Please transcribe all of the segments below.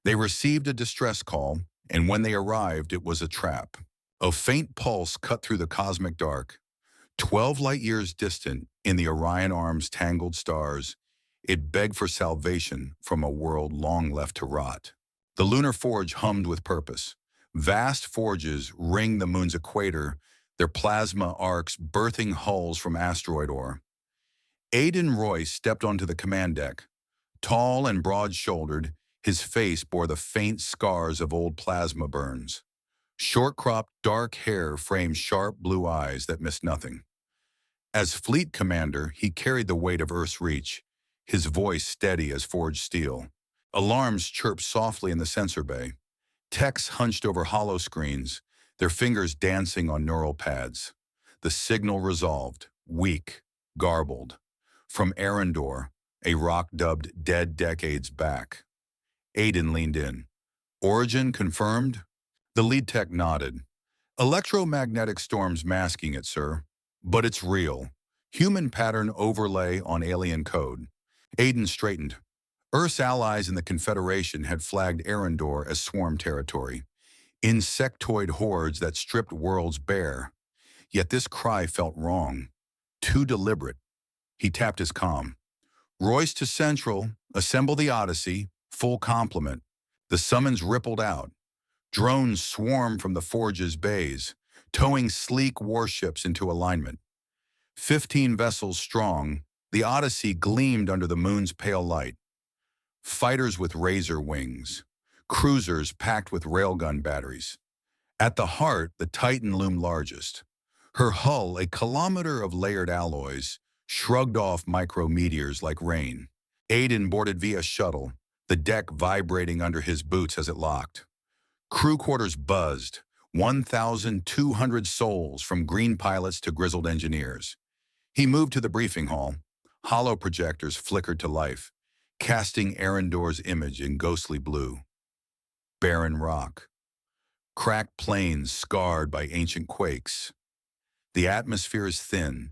They received a distress call, and when they arrived, it was a trap. A faint pulse cut through the cosmic dark. 12 light-years distant, in the Orion Arm's tangled stars, it begged for salvation from a world long left to rot. The lunar forge hummed with purpose. Vast forges ringed the moon's equator, their plasma arcs birthing hulls from asteroid ore. Aiden Royce stepped onto the command deck. Tall and broad-shouldered, his face bore the faint scars of old plasma burns. Short-cropped, dark hair framed sharp blue eyes that missed nothing. As fleet commander, he carried the weight of Earth's reach, his voice steady as forged steel. Alarms chirped softly in the sensor bay. Techs hunched over hollow screens, their fingers dancing on neural pads. The signal resolved, weak, garbled. From Eryndor, a rock dubbed dead decades back. Aiden leaned in. Origin confirmed? The lead tech nodded. Electromagnetic storms masking it, sir. But it's real. Human pattern overlay on alien code. Aiden straightened. Earth's allies in the Confederation had flagged Eryndor as swarm territory. Insectoid hordes that stripped worlds bare. Yet this cry felt wrong. Too deliberate. He tapped his comm. Royce to Central, assemble the Odyssey, full complement. The summons rippled out. Drones swarmed from the forge's bays, towing sleek warships into alignment. 15 vessels strong, the Odyssey gleamed under the moon's pale light. Fighters with razor wings, cruisers packed with railgun batteries. At the heart, the Titan loomed largest. Her hull, a kilometer of layered alloys, shrugged off micrometeors like rain. Aiden boarded via shuttle, the deck vibrating under his boots as it locked. Crew quarters buzzed, 1,200 souls from green pilots to grizzled engineers. He moved to the briefing hall. Hollow projectors flickered to life, casting Eryndor's image in ghostly blue. Barren rock. Cracked plains scarred by ancient quakes. The atmosphere is thin,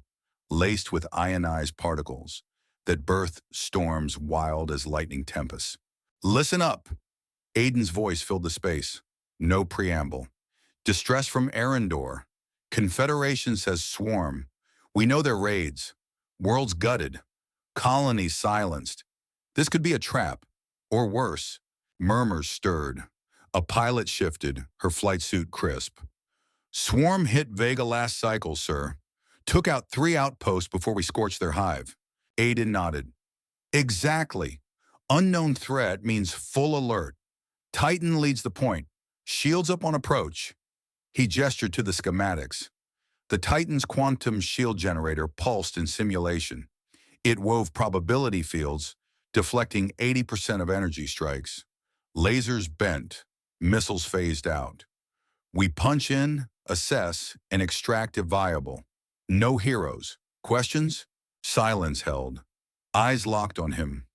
laced with ionized particles that birth storms wild as lightning tempests. Listen up! Aiden's voice filled the space. No preamble. Distress from Eryndor. Confederation says swarm. We know their raids. Worlds gutted. Colonies silenced. This could be a trap. Or worse. Murmurs stirred. A pilot shifted, her flight suit crisp. Swarm hit Vega last cycle, sir. Took out 3 outposts before we scorched their hive. Aiden nodded. Exactly. Unknown threat means full alert. Titan leads the point. Shields up on approach. He gestured to the schematics. The Titan's quantum shield generator pulsed in simulation. It wove probability fields, deflecting 80% of energy strikes. Lasers bent, missiles phased out. We punch in, assess, and extract if viable. No heroes. Questions? Silence held. Eyes locked on him.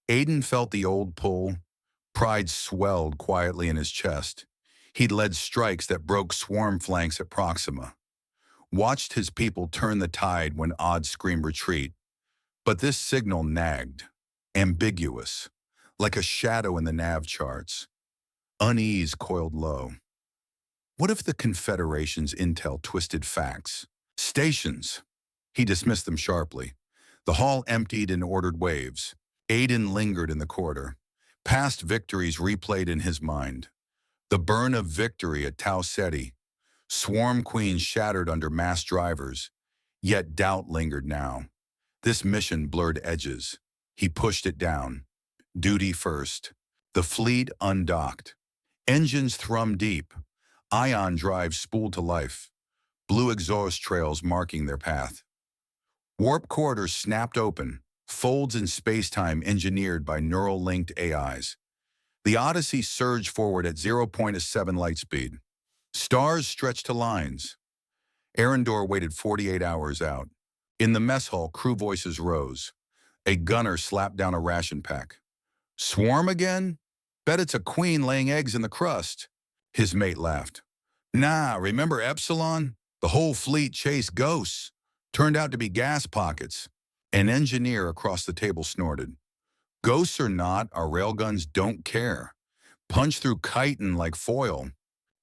Aiden felt the old pull. Pride swelled quietly in his chest. He'd led strikes that broke swarm flanks at Proxima. Watched his people turn the tide when odds screamed retreat. But this signal nagged. Ambiguous. Like a shadow in the nav charts. Unease coiled low. What if the Confederation's intel twisted facts? Stations. He dismissed them sharply. The hall emptied in ordered waves. Aiden lingered in the corridor. Past victories replayed in his mind. The burn of victory at Tau Ceti. Swarm queens shattered under mass drivers. Yet doubt lingered now. This mission blurred edges. He pushed it down. Duty first. The fleet undocked. Engines thrummed deep. Ion drives spooled to life. Blue exhaust trails marking their path. Warp corridors snapped open. Folds in space-time engineered by neural-linked AIs. The Odyssey surged forward at 0.7 light speed. Stars stretched to lines. Eryndor waited 48 hours out. In the mess hall, crew voices rose. A gunner slapped down a ration pack. Swarm again? Bet it's a queen laying eggs in the crust. His mate laughed. Nah, remember Epsilon? The whole fleet chased ghosts. Turned out to be gas pockets. An engineer across the table snorted. Ghosts or not, our railguns don't care. Punch through chitin like foil.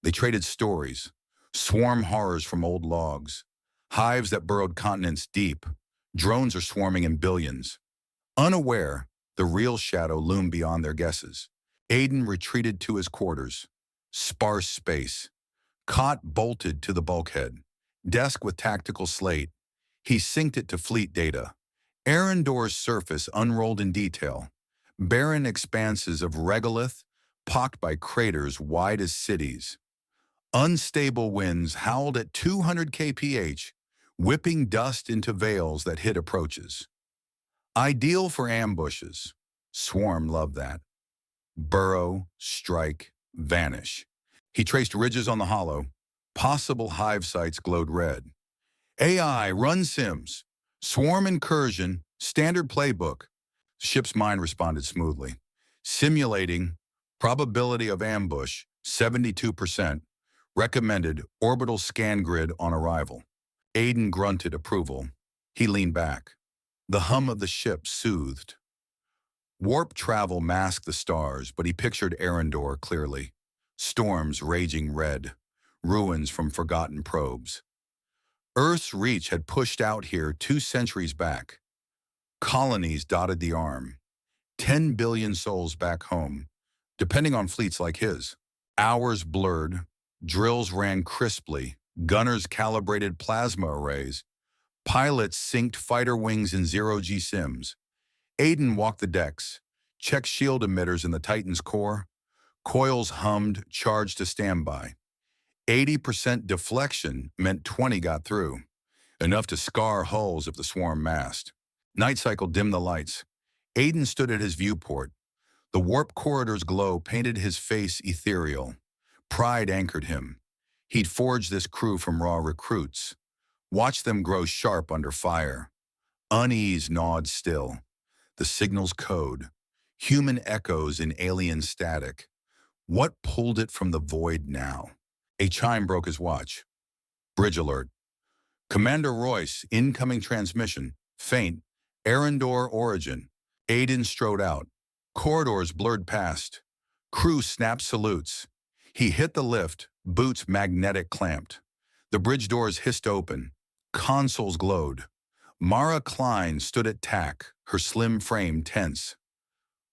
They traded stories, swarm horrors from old logs, hives that burrowed continents deep. Drones are swarming in billions. Unaware, the real shadow loomed beyond their guesses. Aiden retreated to his quarters. Sparse space. Cot bolted to the bulkhead. Desk with tactical slate. He synced it to fleet data. Eryndor's surface unrolled in detail. Barren expanses of regolith, pocked by craters wide as cities. Unstable winds howled at 200 kph, whipping dust into veils that hid approaches. Ideal for ambushes. Swarm loved that. Burrow, strike, vanish. He traced ridges on the hollow. Possible hive sites glowed red. AI, run sims. Swarm incursion, standard playbook. Ship's mind responded smoothly. Simulating, probability of ambush, 72%. Recommended orbital scan grid on arrival. Aiden grunted approval. He leaned back. The hum of the ship soothed. Warp travel masked the stars, but he pictured Eryndor clearly. Storms raging red, ruins from forgotten probes. Earth's reach had pushed out here 2 centuries back. Colonies dotted the arm. 10 billion souls back home, depending on fleets like his. Hours blurred, drills ran crisply, gunners calibrated plasma arrays, pilots synced fighter wings in zero-G sims. Aiden walked the decks, checked shield emitters in the Titan's core. Coils hummed, charged to standby. 80% deflection meant 20 got through, enough to scar hulls if the swarm massed. Night cycle dimmed the lights. Aiden stood at his viewport. The warp corridor's glow painted his face ethereal. Pride anchored him. He'd forged this crew from raw recruits. Watched them grow sharp under fire. Unease gnawed still. The signal's code. Human echoes in alien static. What pulled it from the void now? A chime broke his watch. Bridge alert. Commander Royce, incoming transmission. Faint. Eryndor origin. Aiden strode out. Corridors blurred past. Crew snapped salutes. He hit the lift, boots magnetic clamped. The bridge doors hissed open. Consoles glowed. Mara Klein stood at tack, her slim frame tense.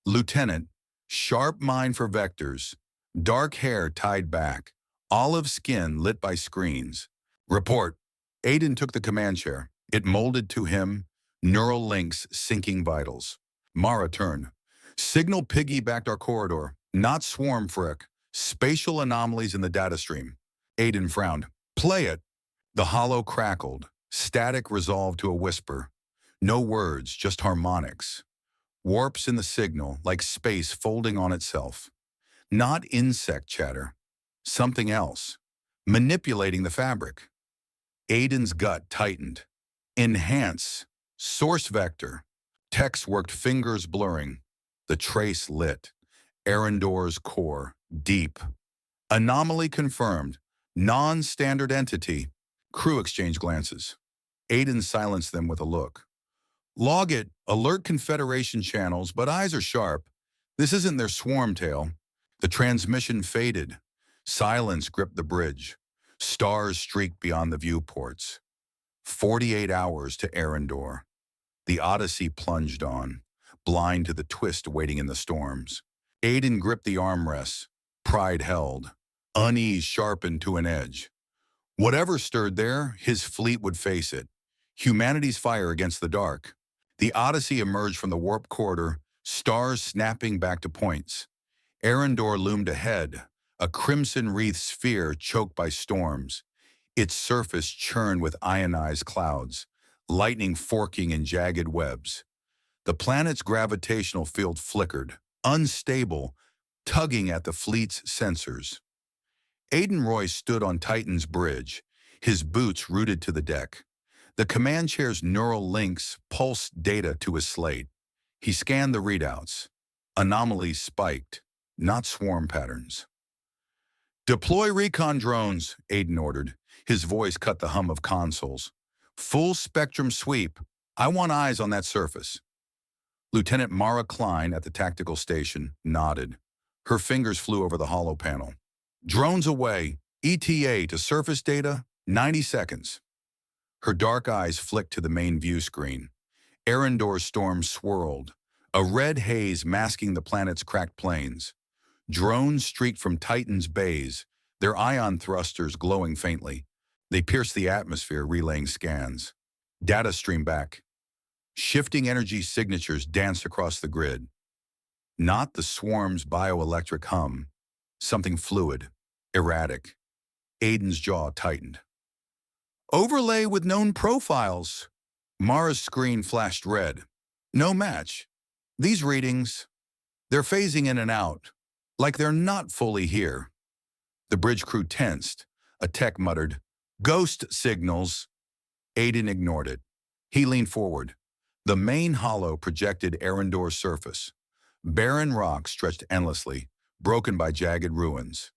Lieutenant, sharp mind for vectors, dark hair tied back, olive skin lit by screens. Report. Aiden took the command chair. It molded to him, neural links syncing vitals. Mara turned. Signal piggybacked our corridor, not swarm frick, spatial anomalies in the data stream. Aiden frowned. Play it. The hollow crackled, static resolved to a whisper. No words, just harmonics. Warps in the signal, like space folding on itself. Not insect chatter. Something else. Manipulating the fabric. Aiden's gut tightened. Enhance. Source vector. Text worked fingers blurring. The trace lit. Eryndor's core. Deep. Anomaly confirmed. Non-standard entity. Crew exchanged glances. Aiden silenced them with a look. Log it. Alert Confederation channels, but eyes are sharp. This isn't their swarm tale. The transmission faded. Silence gripped the bridge. Stars streaked beyond the viewports. 48 hours to Eryndor. The Odyssey plunged on, blind to the twist waiting in the storms. Aiden gripped the armrests. Pride held. Unease sharpened to an edge. Whatever stirred there, his fleet would face it. Humanity's fire against the dark. The Odyssey emerged from the warp corridor, stars snapping back to points. Eryndor loomed ahead, a crimson-wreathed sphere choked by storms. Its surface churned with ionized clouds, lightning forking in jagged webs. The planet's gravitational field flickered, unstable, tugging at the fleet's sensors. Aiden Royce stood on Titan's bridge, his boots rooted to the deck. The command chair's neural links pulsed data to his slate. He scanned the readouts. Anomalies spiked, not swarm patterns. Deploy recon drones, Aiden ordered. His voice cut the hum of consoles. Full spectrum sweep. I want eyes on that surface. Lieutenant Mara Klein at the tactical station nodded. Her fingers flew over the hollow panel. Drones away. ETA to surface data, 90 seconds. Her dark eyes flicked to the main view screen. Eryndor's storm swirled, a red haze masking the planet's cracked plains. Drones streaked from Titan's bays, their ion thrusters glowing faintly. They pierced the atmosphere, relaying scans. Data streamed back. Shifting energy signatures danced across the grid. Not the swarm's bioelectric hum, something fluid, erratic. Aiden's jaw tightened. Overlay with known profiles. Mara's screen flashed red. No match. These readings, they're phasing in and out, like they're not fully here. The bridge crew tensed. A tech muttered, "Ghost signals." Aiden ignored it. He leaned forward. The main hollow projected Eryndor's surface. Barren rock stretched endlessly, broken by jagged ruins.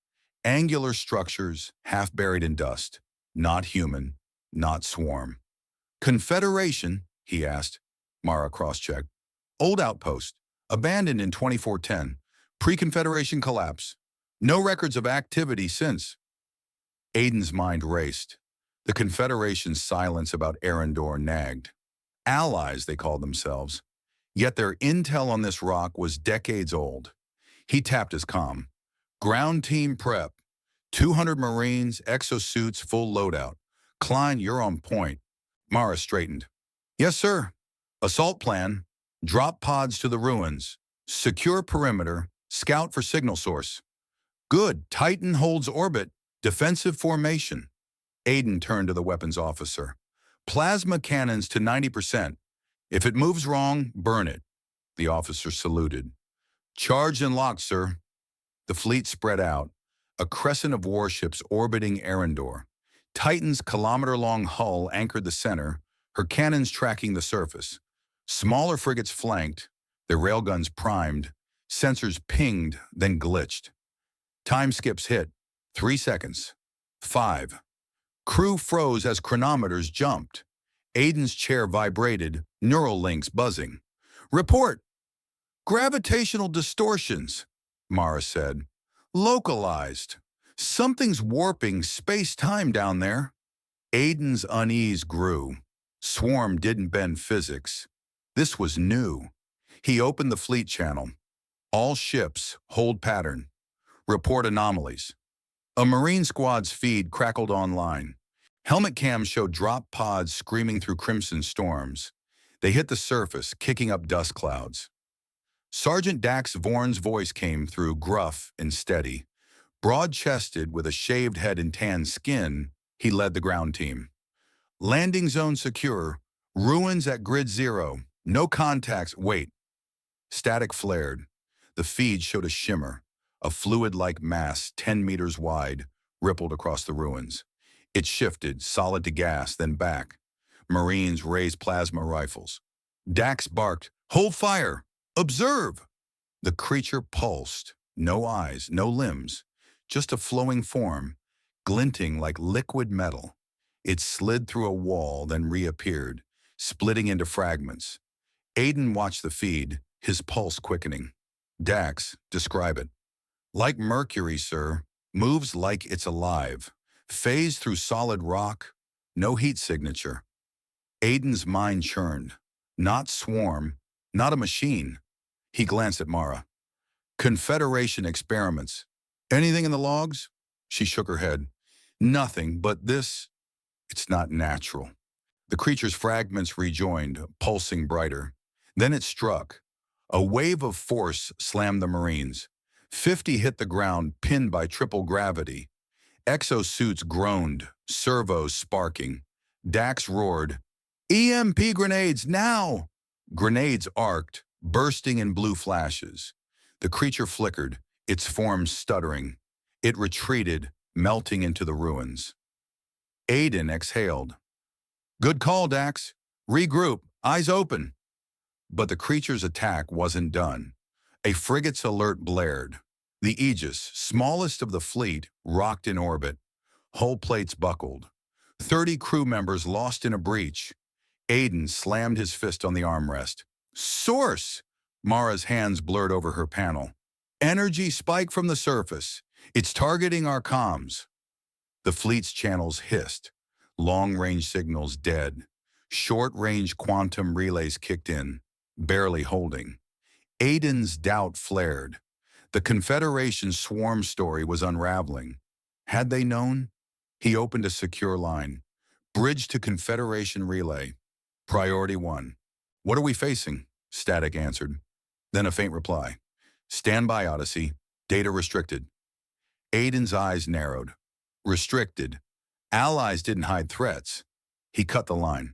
Angular structures, half buried in dust. Not human, not swarm. "Confederation?" he asked. Mara cross-checked. "Old outpost, abandoned in 2410. Pre-Confederation collapse. No records of activity since." Aiden's mind raced. The Confederation's silence about Eryndor nagged. Allies, they called themselves. Yet their intel on this rock was decades old. He tapped his comm. "Ground team prep. 200 Marines, exosuits, full loadout. Klein, you're on point." Mara straightened. "Yes, sir. Assault plan. Drop pods to the ruins. Secure perimeter. Scout for signal source." "Good. Titan holds orbit. Defensive formation." Aiden turned to the weapons officer. "Plasma cannons to 90%. If it moves wrong, burn it." The officer saluted. "Charged and locked, sir." The fleet spread out, a crescent of warships orbiting Eryndor. Titan's kilometer-long hull anchored the center, her cannons tracking the surface. Smaller frigates flanked, their railguns primed, sensors pinged, then glitched. Time skips hit. 3 seconds. 5. Crew froze as chronometers jumped. Aiden's chair vibrated, neural links buzzing. "Report! Gravitational distortions," Mara said. "Localized. Something's warping space-time down there." Aiden's unease grew. Swarm didn't bend physics. This was new. He opened the fleet channel. "All ships, hold pattern. Report anomalies." A Marine squad's feed crackled online. Helmet cams showed drop pods screaming through crimson storms. They hit the surface, kicking up dust clouds. Sergeant Dax Vorn's voice came through, gruff and steady. Broad-chested, with a shaved head and tan skin, he led the ground team. "Landing zone secure. Ruins at grid 0. No contacts. Wait." Static flared. The feed showed a shimmer. A fluid-like mass, 10 meters wide, rippled across the ruins. It shifted, solid to gas, then back. Marines raised plasma rifles. Dax barked, "Hold fire! Observe!" The creature pulsed. No eyes, no limbs. Just a flowing form, glinting like liquid metal. It slid through a wall, then reappeared, splitting into fragments. Aiden watched the feed, his pulse quickening. "Dax, describe it." "Like mercury, sir. Moves like it's alive. Phased through solid rock. No heat signature." Aiden's mind churned. Not swarm. Not a machine. He glanced at Mara. "Confederation experiments. Anything in the logs?" She shook her head. "Nothing, but this. It's not natural." The creature's fragments rejoined, pulsing brighter. Then it struck. A wave of force slammed the Marines. 50 hit the ground, pinned by triple gravity. Exosuits groaned, servos sparking. Dax roared, "EMP grenades, now!" Grenades arced, bursting in blue flashes. The creature flickered, its form stuttering. It retreated, melting into the ruins. Aiden exhaled. "Good call, Dax. Regroup, eyes open." But the creature's attack wasn't done. A frigate's alert blared. The Aegis, smallest of the fleet, rocked in orbit. Hull plates buckled. 30 crew members lost in a breach. Aiden slammed his fist on the armrest. "Source!" Mara's hands blurred over her panel. Energy spike from the surface. It's targeting our comms. The fleet's channels hissed. Long-range signals dead. Short-range quantum relays kicked in, barely holding. Aiden's doubt flared. The Confederation's swarm story was unraveling. Had they known? He opened a secure line. Bridge to Confederation relay. Priority 1. What are we facing? Static answered. Then a faint reply. Stand by, Odyssey. Data restricted. Aiden's eyes narrowed. Restricted. Allies didn't hide threats. He cut the line.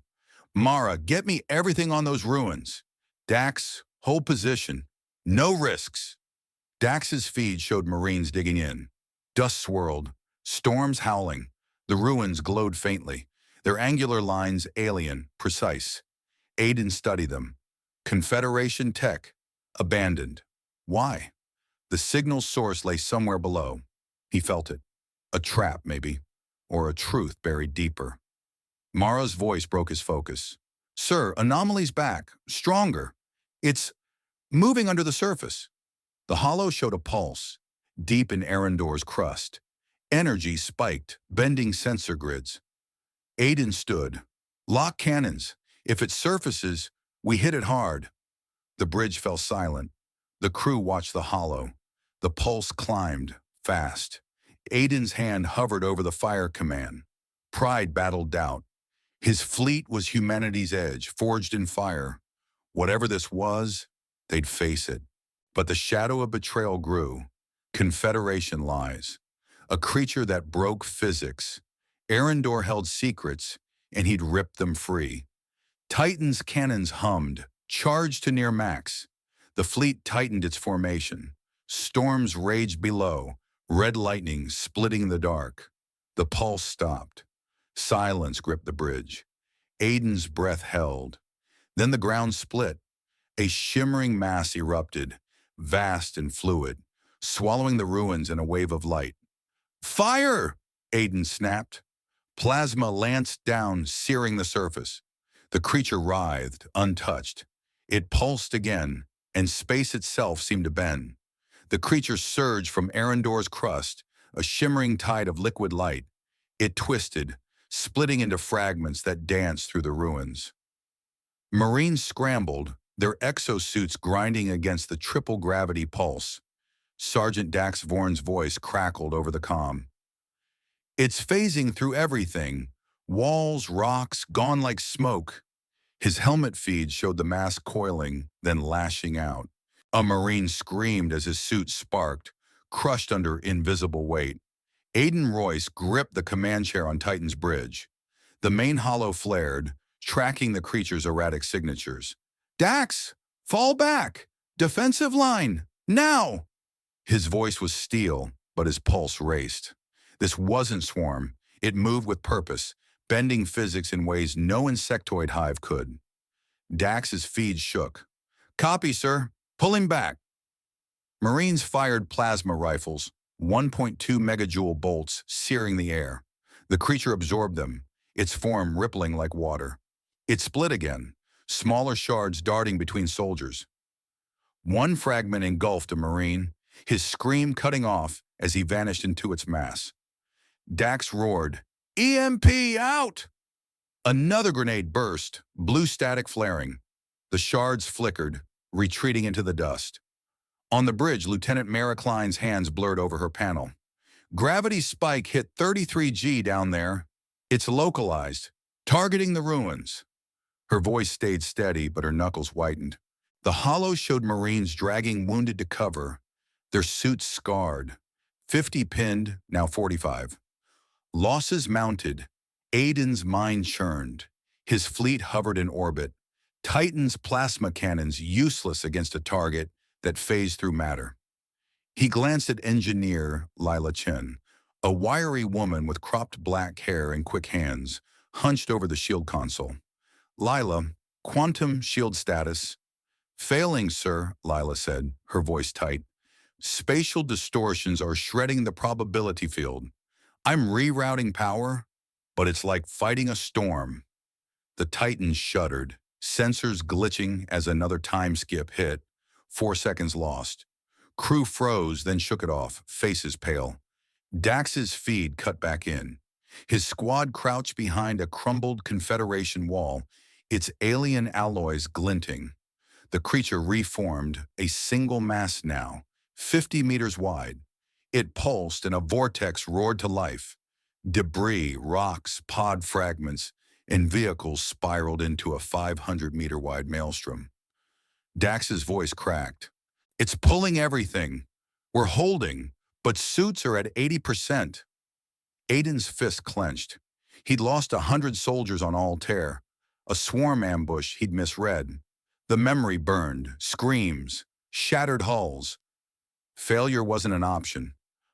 Mara, get me everything on those ruins. Dax, hold position. No risks. Dax's feed showed Marines digging in. Dust swirled. Storms howling. The ruins glowed faintly. Their angular lines alien, precise. Aiden studied them. Confederation tech. Abandoned. Why? The signal source lay somewhere below. He felt it. A trap, maybe. Or a truth buried deeper. Mara's voice broke his focus. Sir, anomalies back. Stronger. It's moving under the surface. The hollow showed a pulse, deep in Eryndor's crust. Energy spiked, bending sensor grids. Aiden stood. Lock cannons. If it surfaces, we hit it hard. The bridge fell silent. The crew watched the hollow. The pulse climbed, fast. Aiden's hand hovered over the fire command. Pride battled doubt. His fleet was humanity's edge, forged in fire. Whatever this was, they'd face it. But the shadow of betrayal grew. Confederation lies. A creature that broke physics. Eryndor held secrets, and he'd ripped them free. Titan's cannons hummed, charged to near max. The fleet tightened its formation. Storms raged below, red lightning splitting the dark. The pulse stopped. Silence gripped the bridge. Aiden's breath held. Then the ground split. A shimmering mass erupted, vast and fluid, swallowing the ruins in a wave of light. Fire! Aiden snapped. Plasma lanced down, searing the surface. The creature writhed, untouched. It pulsed again, and space itself seemed to bend. The creature surged from Eryndor's crust, a shimmering tide of liquid light. It twisted, splitting into fragments that danced through the ruins. Marines scrambled, their exosuits grinding against the triple gravity pulse. Sergeant Dax Vorn's voice crackled over the comm. It's phasing through everything. Walls, rocks, gone like smoke. His helmet feed showed the mass coiling, then lashing out. A Marine screamed as his suit sparked, crushed under invisible weight. Aiden Royce gripped the command chair on Titan's bridge. The main hollow flared, tracking the creature's erratic signatures. Dax, fall back! Defensive line! Now! His voice was steel, but his pulse raced. This wasn't swarm. It moved with purpose, bending physics in ways no insectoid hive could. Dax's feed shook. Copy, sir. Pull him back. Marines fired plasma rifles, 1.2 megajoule bolts searing the air. The creature absorbed them, its form rippling like water. It split again, smaller shards darting between soldiers. One fragment engulfed a Marine, his scream cutting off as he vanished into its mass. Dax roared, EMP out! Another grenade burst, blue static flaring. The shards flickered, retreating into the dust. On the bridge, Lieutenant Mara Klein's hands blurred over her panel. Gravity spike hit 33G down there. It's localized, targeting the ruins. Her voice stayed steady, but her knuckles whitened. The hollow showed Marines dragging wounded to cover, their suits scarred. 50 pinned, now 45. Losses mounted. Aiden's mind churned. His fleet hovered in orbit. Titan's plasma cannons useless against a target that phased through matter. He glanced at engineer Lila Chen, a wiry woman with cropped black hair and quick hands, hunched over the shield console. Lila, quantum shield status. Failing, sir, Lila said, her voice tight. Spatial distortions are shredding the probability field. I'm rerouting power, but it's like fighting a storm. The Titan shuddered, sensors glitching as another time skip hit. 4 seconds lost. Crew froze, then shook it off, faces pale. Dax's feed cut back in. His squad crouched behind a crumbled Confederation wall, its alien alloys glinting. The creature reformed, a single mass now, 50 meters wide. It pulsed and a vortex roared to life. Debris, rocks, pod fragments, and vehicles spiraled into a 500-meter-wide maelstrom. Dax's voice cracked. "It's pulling everything. We're holding, but suits are at 80%. Aiden's fist clenched. He'd lost 100 soldiers on Altair. A swarm ambush he'd misread. The memory burned, screams, shattered hulls. Failure wasn't an option.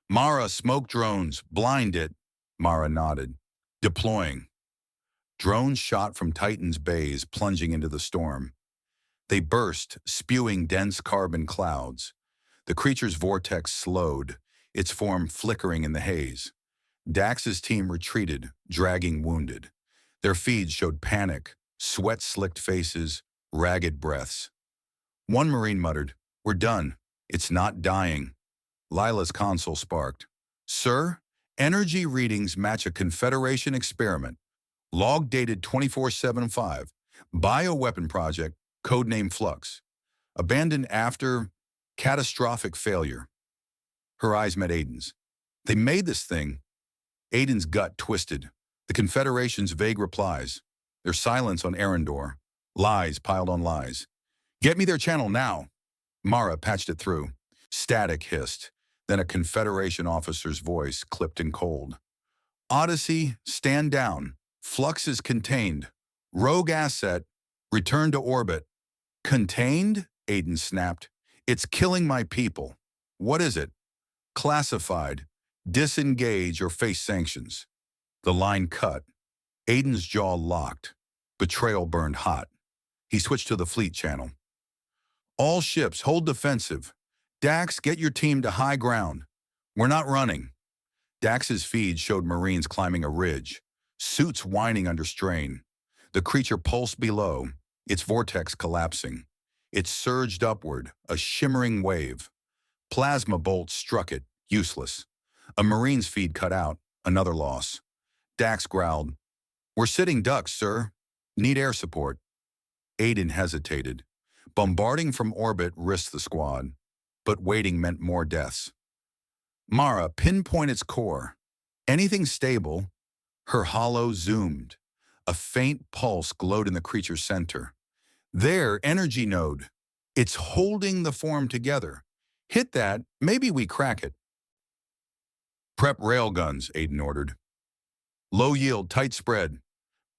"Mara, smoke drones, blind it." Mara nodded. "Deploying." Drones shot from Titan's bays, plunging into the storm. They burst, spewing dense carbon clouds. The creature's vortex slowed, its form flickering in the haze. Dax's team retreated, dragging wounded. Their feeds showed panic, sweat-slicked faces, ragged breaths. One Marine muttered, "We're done. It's not dying." Lila's console sparked. "Sir, energy readings match a Confederation experiment. Log dated 24/7/5. Bioweapon project, codename Flux. Abandoned after catastrophic failure." Her eyes met Aiden's. "They made this thing." Aiden's gut twisted. The Confederation's vague replies. Their silence on Eryndor. Lies piled on lies. "Get me their channel now." Mara patched it through. Static hissed. Then a Confederation officer's voice clipped in cold. "Odyssey, stand down. Flux is contained. Rogue asset, return to orbit." "Contained?" Aiden snapped. "It's killing my people." "What is it?" "Classified. Disengage or face sanctions." The line cut. Aiden's jaw locked. Betrayal burned hot. He switched to the fleet channel. "All ships, hold defensive. Dax, get your team to high ground. We're not running." Dax's feed showed Marines climbing a ridge, suits whining under strain. The creature pulsed below, its vortex collapsing. It surged upward, a shimmering wave. Plasma bolts struck it, useless. A Marine's feed cut out, another loss. Dax growled, "We're sitting ducks, sir. Need air support." Aiden hesitated. Bombarding from orbit risked the squad, but waiting meant more deaths. "Mara, pinpoint its core. Anything stable." Her hollow zoomed. A faint pulse glowed in the creature's center. "There, energy node. It's holding the form together. Hit that, maybe we crack it." "Prep railguns," Aiden ordered. "Low yield, tight spread.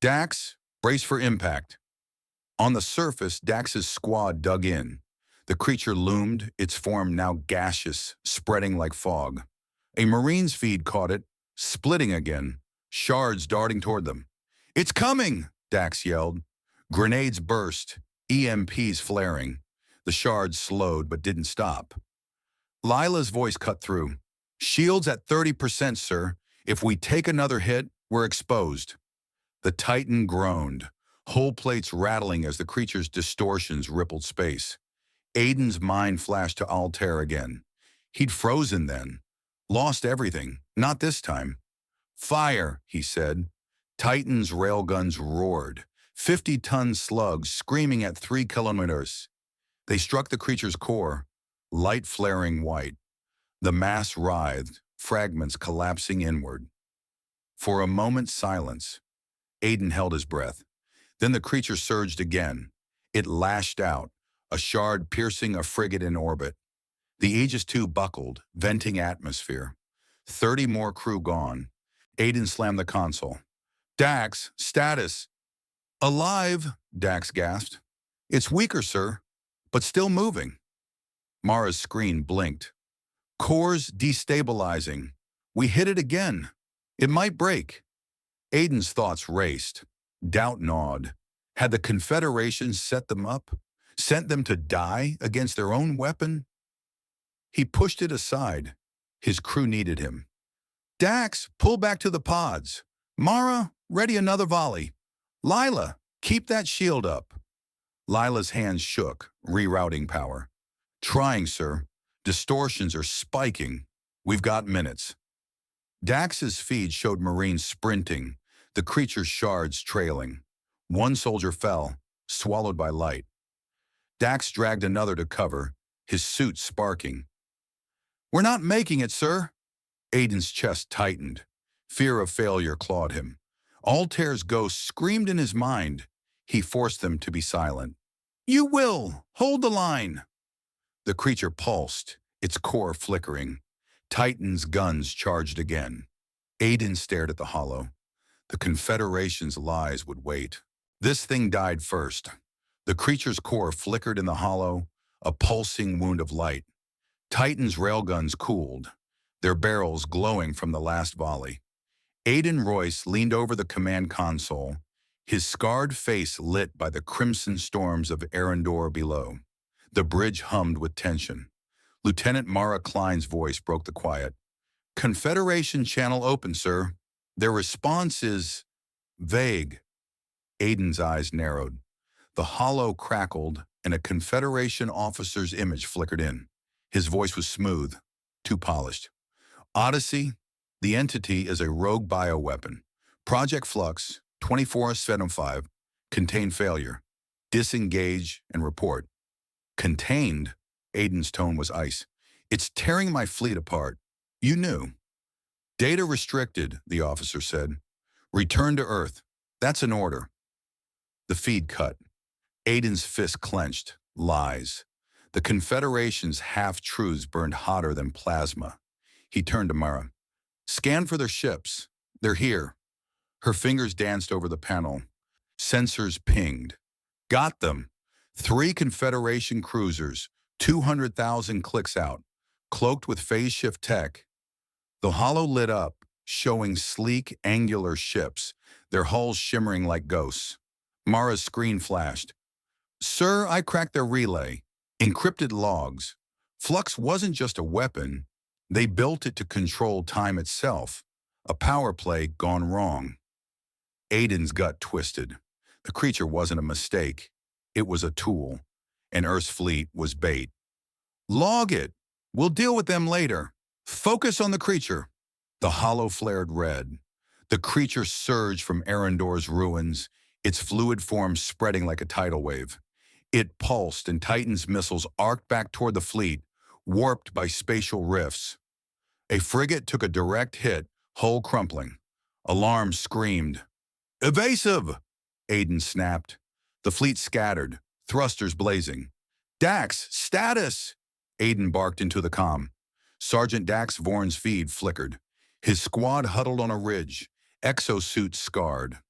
Dax, brace for impact." On the surface, Dax's squad dug in. The creature loomed, its form now gaseous, spreading like fog. A Marine's feed caught it, splitting again, shards darting toward them. "It's coming!" Dax yelled. Grenades burst, EMPs flaring. The shards slowed but didn't stop. Lila's voice cut through. "Shields at 30%, sir. If we take another hit, we're exposed." The Titan groaned, hull plates rattling as the creature's distortions rippled space. Aiden's mind flashed to Altair again. He'd frozen then. Lost everything. Not this time. "Fire," he said. Titan's railguns roared. 50-ton slugs screaming at 3 kilometers. They struck the creature's core, light flaring white. The mass writhed, fragments collapsing inward. For a moment, silence. Aiden held his breath. Then the creature surged again. It lashed out, a shard piercing a frigate in orbit. The Aegis II buckled, venting atmosphere. 30 more crew gone. Aiden slammed the console. "Dax, status." "Alive," Dax gasped. "It's weaker, sir, but still moving." Mara's screen blinked. "Core's destabilizing. We hit it again. It might break." Aiden's thoughts raced. Doubt gnawed. Had the Confederation set them up? Sent them to die against their own weapon? He pushed it aside. His crew needed him. "Dax, pull back to the pods. Mara, ready another volley. Lila, keep that shield up." Lila's hands shook, rerouting power. "Trying, sir. Distortions are spiking. We've got minutes. Dax's feed showed Marines sprinting, the creature's shards trailing. One soldier fell, swallowed by light. Dax dragged another to cover, his suit sparking. "We're not making it, sir." Aiden's chest tightened. Fear of failure clawed him. Altair's ghost screamed in his mind. He forced them to be silent. "You will! Hold the line!" The creature pulsed, its core flickering. Titan's guns charged again. Aiden stared at the hollow. The Confederation's lies would wait. This thing died first. The creature's core flickered in the hollow, a pulsing wound of light. Titan's railguns cooled, their barrels glowing from the last volley. Aiden Royce leaned over the command console, his scarred face lit by the crimson storms of Eryndor below. The bridge hummed with tension. Lieutenant Mara Klein's voice broke the quiet. "Confederation channel open, sir. Their response is vague." Aiden's eyes narrowed. The hollow crackled, and a Confederation officer's image flickered in. His voice was smooth, too polished. "Odyssey, the entity is a rogue bioweapon. Project Flux, 24/75, contained failure. Disengage and report." "Contained?" Aiden's tone was ice. "It's tearing my fleet apart. You knew." "Data restricted," the officer said. "Return to Earth. That's an order." The feed cut. Aiden's fist clenched. Lies. The Confederation's half-truths burned hotter than plasma. He turned to Mara. "Scan for their ships. They're here." Her fingers danced over the panel. Sensors pinged. "Got them. 3 Confederation cruisers, 200,000 clicks out, cloaked with phase shift tech." The hollow lit up, showing sleek, angular ships, their hulls shimmering like ghosts. Mara's screen flashed. "Sir, I cracked their relay. Encrypted logs. Flux wasn't just a weapon. They built it to control time itself. A power play gone wrong." Aiden's gut twisted. The creature wasn't a mistake. It was a tool. And Earth's fleet was bait. "Log it. We'll deal with them later. Focus on the creature." The hollow flared red. The creature surged from Eryndor's ruins, its fluid form spreading like a tidal wave. It pulsed, and Titan's missiles arced back toward the fleet, warped by spatial rifts. A frigate took a direct hit, hull crumpling. Alarm screamed. "Evasive!" Aiden snapped. The fleet scattered, thrusters blazing. "Dax, status!" Aiden barked into the comm. Sergeant Dax Vorn's feed flickered. His squad huddled on a ridge, exosuits scarred.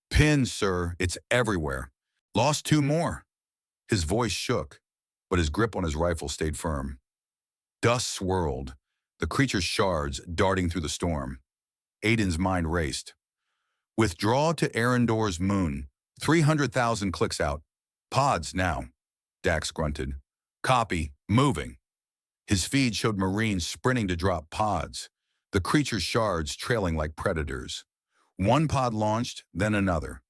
"Pin, sir, it's everywhere. Lost 2 more." His voice shook, but his grip on his rifle stayed firm. Dust swirled, the creature's shards darting through the storm. Aiden's mind raced. "Withdraw to Eryndor's moon. 300,000 clicks out. Pods now." Dax grunted. "Copy. Moving." His feed showed Marines sprinting to drop pods, the creature's shards trailing like predators. One pod launched, then another.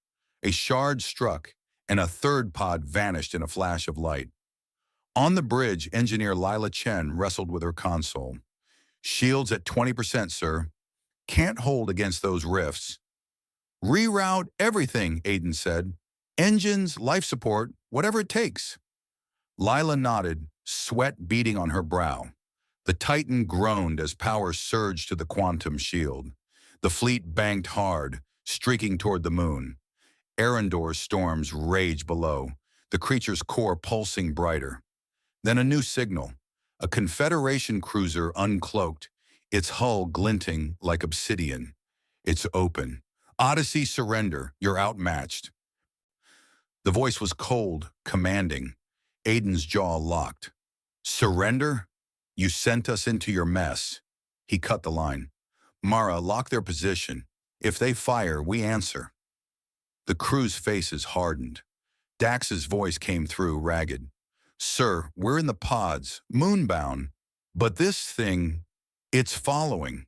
A shard struck, and a third pod vanished in a flash of light. On the bridge, engineer Lila Chen wrestled with her console. "Shields at 20%, sir. Can't hold against those rifts." "Reroute everything," Aiden said. "Engines, life support, whatever it takes." Lila nodded, sweat beading on her brow. The Titan groaned as power surged to the quantum shield. The fleet banked hard, streaking toward the moon. Eryndor's storms raged below, the creature's core pulsing brighter. Then a new signal. A Confederation cruiser uncloaked, its hull glinting like obsidian. "It's open. Odyssey, surrender. You're outmatched." The voice was cold, commanding. Aiden's jaw locked. "Surrender? You sent us into your mess." He cut the line. "Mara, lock their position. If they fire, we answer." The crew's faces hardened. Dax's voice came through, ragged. "Sir, we're in the pods, moonbound. But this thing, it's following."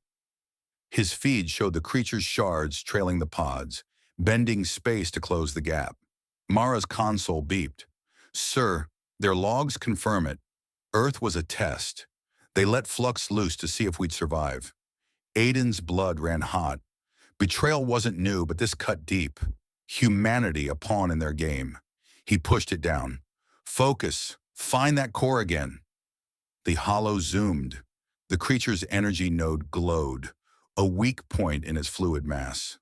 His feed showed the creature's shards trailing the pods, bending space to close the gap. Mara's console beeped. "Sir, their logs confirm it. Earth was a test. They let Flux loose to see if we'd survive. Aiden's blood ran hot. Betrayal wasn't new, but this cut deep. Humanity a pawn in their game. He pushed it down. Focus. Find that core again. The hollow zoomed. The creature's energy node glowed, a weak point in its fluid mass.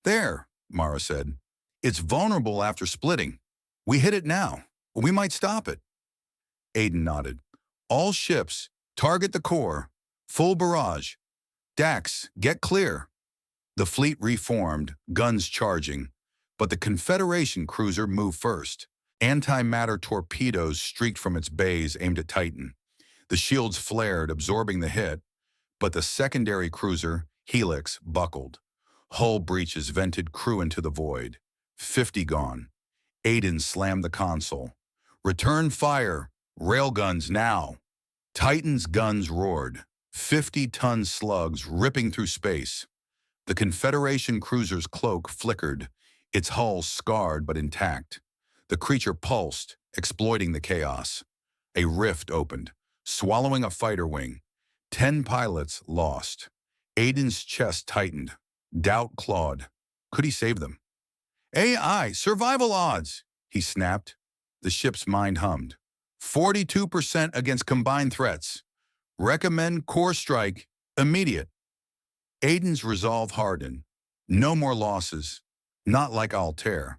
There, Mara said. It's vulnerable after splitting. We hit it now. We might stop it. Aiden nodded. All ships, target the core. Full barrage. Dax, get clear. The fleet reformed, guns charging, but the Confederation cruiser moved first. Antimatter torpedoes streaked from its bays aimed at Titan. The shields flared, absorbing the hit, but the secondary cruiser, Helix, buckled. Hull breaches vented crew into the void. 50 gone. Aiden slammed the console. Return fire. Railguns now. Titan's guns roared. 50-ton slugs ripping through space. The Confederation cruiser's cloak flickered, its hull scarred but intact. The creature pulsed, exploiting the chaos. A rift opened, swallowing a fighter wing. 10 pilots lost. Aiden's chest tightened. Doubt clawed. Could he save them? AI, survival odds, he snapped. The ship's mind hummed. 42% against combined threats. Recommend core strike, immediate. Aiden's resolve hardened. No more losses. Not like Altair.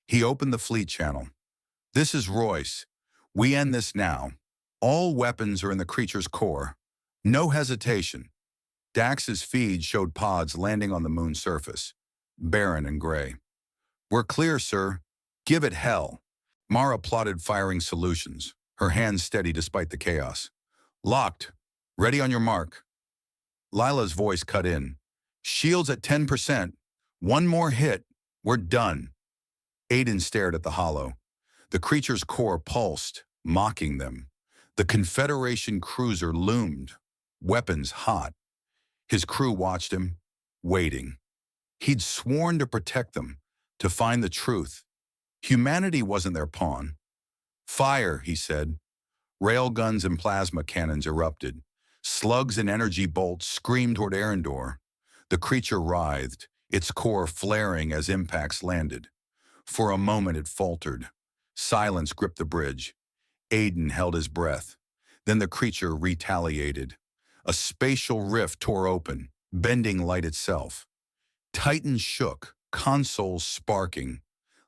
He opened the fleet channel. This is Royce. We end this now. All weapons are in the creature's core. No hesitation. Dax's feed showed pods landing on the moon's surface. Barren and gray. We're clear, sir. Give it hell. Mara plotted firing solutions, her hands steady despite the chaos. Locked. Ready on your mark. Lila's voice cut in. Shields at 10%. One more hit. We're done. Aiden stared at the hollow. The creature's core pulsed, mocking them. The Confederation cruiser loomed, weapons hot. His crew watched him, waiting. He'd sworn to protect them, to find the truth. Humanity wasn't their pawn. Fire, he said. Railguns and plasma cannons erupted. Slugs and energy bolts screamed toward Eryndor. The creature writhed, its core flaring as impacts landed. For a moment it faltered. Silence gripped the bridge. Aiden held his breath. Then the creature retaliated. A spatial rift tore open, bending light itself. Titan shook, consoles sparking.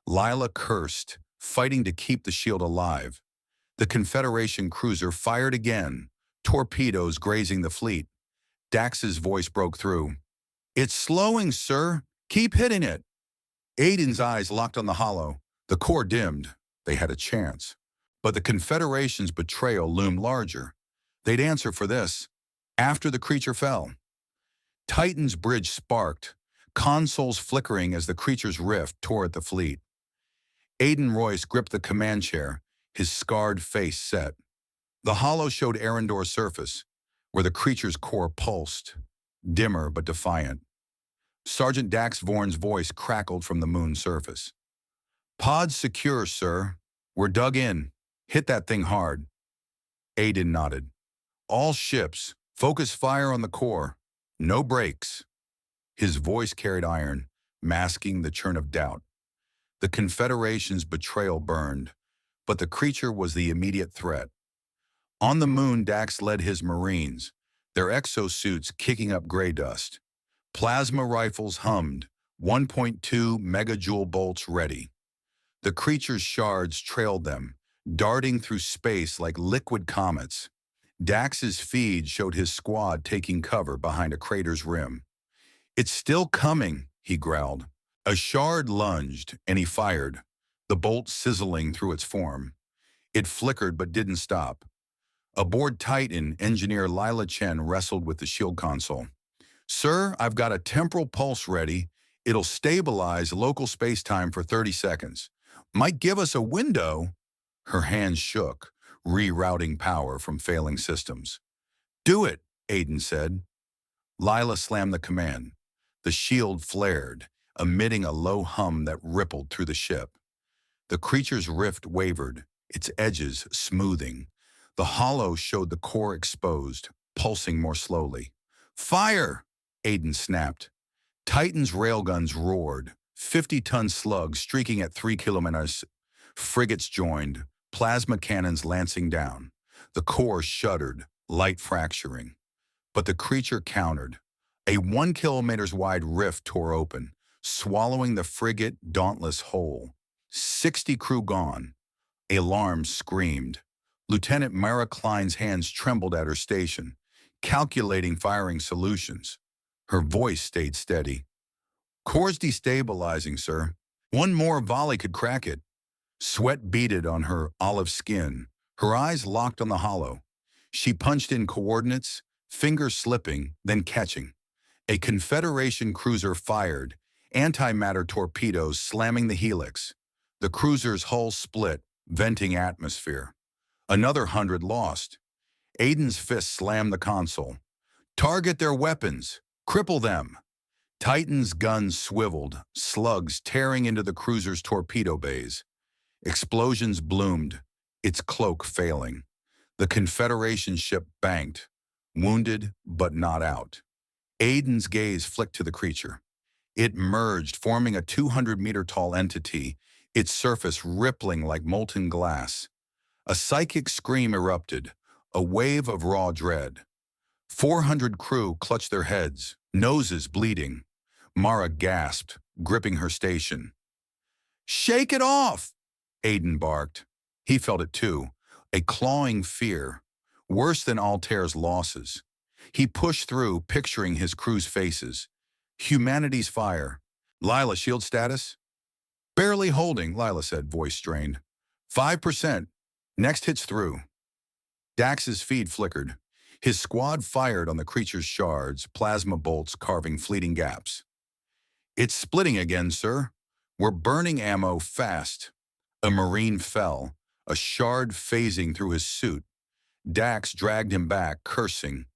Lila cursed, fighting to keep the shield alive. The Confederation cruiser fired again, torpedoes grazing the fleet. Dax's voice broke through. It's slowing, sir. Keep hitting it. Aiden's eyes locked on the hollow. The core dimmed. They had a chance. But the Confederation's betrayal loomed larger. They'd answer for this. After the creature fell. Titan's bridge sparked, consoles flickering as the creature's rift tore at the fleet. Aiden Royce gripped the command chair, his scarred face set. The hollow showed Eryndor's surface, where the creature's core pulsed, dimmer but defiant. Sergeant Dax Vorn's voice crackled from the moon's surface. Pods secure, sir. We're dug in. Hit that thing hard. Aiden nodded. All ships, focus fire on the core. No breaks. His voice carried iron, masking the churn of doubt. The Confederation's betrayal burned, but the creature was the immediate threat. On the moon, Dax led his Marines, their exosuits kicking up gray dust. Plasma rifles hummed, 1.2 megajoule bolts ready. The creature's shards trailed them, darting through space like liquid comets. Dax's feed showed his squad taking cover behind a crater's rim. It's still coming, he growled. A shard lunged, and he fired, the bolt sizzling through its form. It flickered but didn't stop. Aboard Titan, engineer Lila Chen wrestled with the shield console. Sir, I've got a temporal pulse ready. It'll stabilize local space-time for 30 seconds. Might give us a window. Her hands shook, rerouting power from failing systems. Do it, Aiden said. Lila slammed the command. The shield flared, emitting a low hum that rippled through the ship. The creature's rift wavered, its edges smoothing. The hollow showed the core exposed, pulsing more slowly. Fire! Aiden snapped. Titan's railguns roared, 50-ton slugs streaking at 3 kilometers. Frigates joined, plasma cannons lancing down. The core shuddered, light fracturing. But the creature countered. A 1 kilometers wide rift tore open, swallowing the frigate dauntless whole. 60 crew gone. Alarm screamed. Lieutenant Mara Klein's hands trembled at her station, calculating firing solutions. Her voice stayed steady. Core's destabilizing, sir. One more volley could crack it. Sweat beaded on her olive skin, her eyes locked on the hollow. She punched in coordinates, fingers slipping, then catching. A Confederation cruiser fired, antimatter torpedoes slamming the helix. The cruiser's hull split, venting atmosphere. Another 100 lost. Aiden's fist slammed the console. Target their weapons. Cripple them. Titan's guns swiveled, slugs tearing into the cruiser's torpedo bays. Explosions bloomed, its cloak failing. The Confederation ship banked, wounded but not out. Aiden's gaze flicked to the creature. It merged, forming a 200-meter-tall entity, its surface rippling like molten glass. A psychic scream erupted, a wave of raw dread. 400 crew clutched their heads, noses bleeding. Mara gasped, gripping her station. "Shake it off!" Aiden barked. He felt it too, a clawing fear, worse than Altair's losses. He pushed through, picturing his crew's faces. Humanity's fire. "Lila, shield status?" "Barely holding," Lila said, voice strained. 5%. Next hit's through. Dax's feed flickered. His squad fired on the creature's shards, plasma bolts carving fleeting gaps. "It's splitting again, sir. We're burning ammo fast." A Marine fell, a shard phasing through his suit. Dax dragged him back, cursing.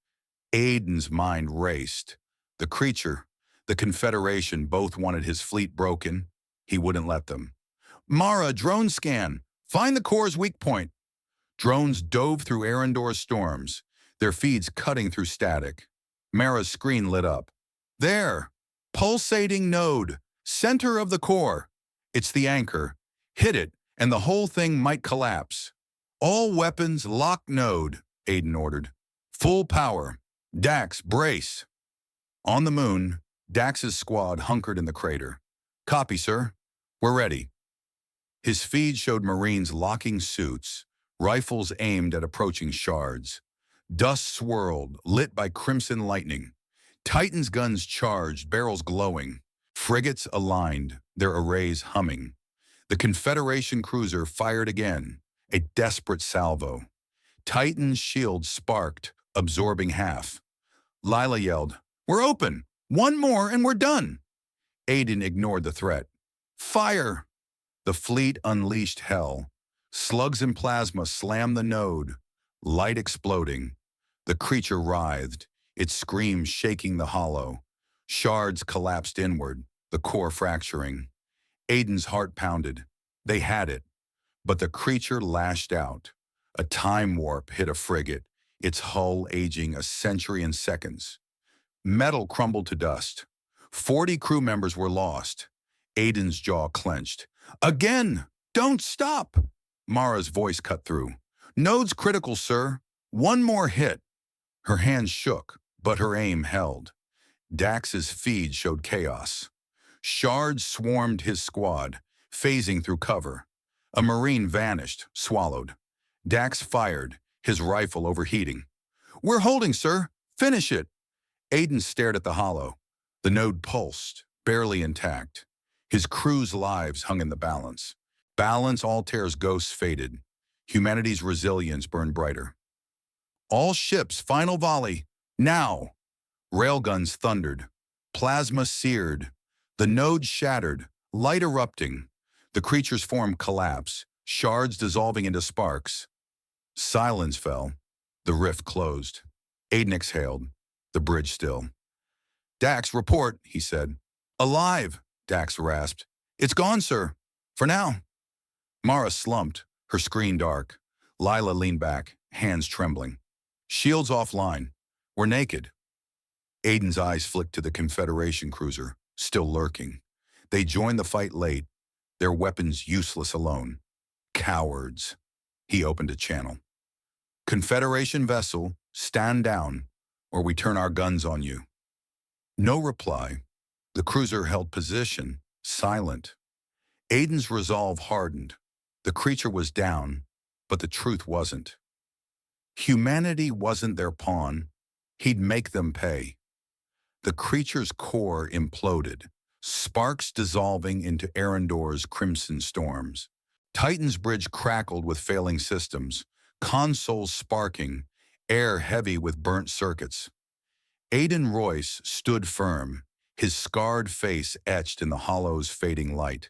Aiden's mind raced. The creature, the Confederation, both wanted his fleet broken. He wouldn't let them. "Mara, drone scan. Find the core's weak point." Drones dove through Eryndor's storms, their feeds cutting through static. Mara's screen lit up. "There! Pulsating node, center of the core. It's the anchor. Hit it, and the whole thing might collapse." "All weapons lock node," Aiden ordered. "Full power. Dax, brace." On the moon, Dax's squad hunkered in the crater. "Copy, sir. We're ready." His feed showed Marines locking suits, rifles aimed at approaching shards. Dust swirled, lit by crimson lightning. Titan's guns charged, barrels glowing. Frigates aligned, their arrays humming. The Confederation cruiser fired again, a desperate salvo. Titan's shield sparked, absorbing half. Lila yelled, "We're open! One more and we're done!" Aiden ignored the threat. "Fire!" The fleet unleashed hell. Slugs and plasma slammed the node, light exploding. The creature writhed, its scream shaking the hollow. Shards collapsed inward, the core fracturing. Aiden's heart pounded. They had it. But the creature lashed out. A time warp hit a frigate, its hull aging a century in seconds. Metal crumbled to dust. 40 crew members were lost. Aiden's jaw clenched. "Again! Don't stop!" Mara's voice cut through. "Node's critical, sir. One more hit." Her hands shook, but her aim held. Dax's feed showed chaos. Shards swarmed his squad, phasing through cover. A Marine vanished, swallowed. Dax fired, his rifle overheating. "We're holding, sir. Finish it." Aiden stared at the hollow. The node pulsed, barely intact. His crew's lives hung in the balance. Balance Altair's ghosts faded. Humanity's resilience burned brighter. "All ships, final volley. Now!" Railguns thundered. Plasma seared. The node shattered, light erupting. The creature's form collapsed, shards dissolving into sparks. Silence fell. The rift closed. Aiden exhaled, the bridge still. "Dax, report," he said. "Alive," Dax rasped. "It's gone, sir. For now." Mara slumped, her screen dark. Lila leaned back, hands trembling. Shields offline. We're naked. Aiden's eyes flicked to the Confederation cruiser, still lurking. They joined the fight late, their weapons useless alone. Cowards. He opened a channel. Confederation vessel, stand down, or we turn our guns on you. No reply. The cruiser held position, silent. Aiden's resolve hardened. The creature was down, but the truth wasn't. Humanity wasn't their pawn. He'd make them pay. The creature's core imploded, sparks dissolving into Eryndor's crimson storms. Titan's bridge crackled with failing systems, consoles sparking, air heavy with burnt circuits. Aiden Royce stood firm, his scarred face etched in the hollow's fading light.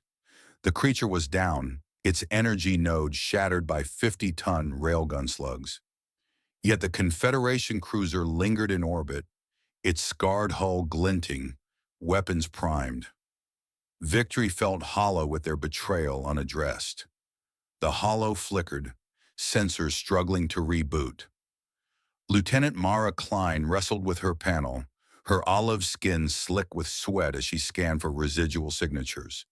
The creature was down, its energy node shattered by 50-ton railgun slugs. Yet the Confederation cruiser lingered in orbit, its scarred hull glinting, weapons primed. Victory felt hollow with their betrayal unaddressed. The hollow flickered, sensors struggling to reboot. Lieutenant Mara Klein wrestled with her panel, her olive skin slick with sweat as she scanned for residual signatures.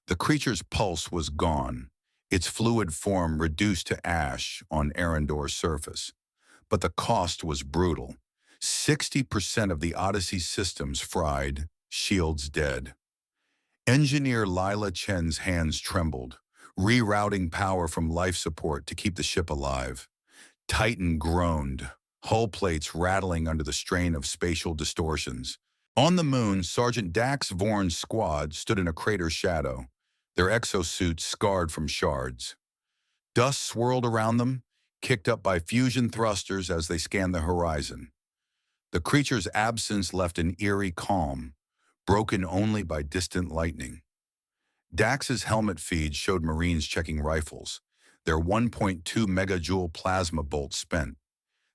The creature's pulse was gone, its fluid form reduced to ash on Eryndor's surface. But the cost was brutal. 60% of the Odyssey systems fried, shields dead. Engineer Lila Chen's hands trembled, rerouting power from life support to keep the ship alive. Titan groaned, hull plates rattling under the strain of spatial distortions. On the moon, Sergeant Dax Vaughn's squad stood in a crater shadow, their exosuits scarred from shards. Dust swirled around them, kicked up by fusion thrusters as they scanned the horizon. The creature's absence left an eerie calm, broken only by distant lightning. Dax's helmet feed showed Marines checking rifles, their 1.2 megajoule plasma bolts spent.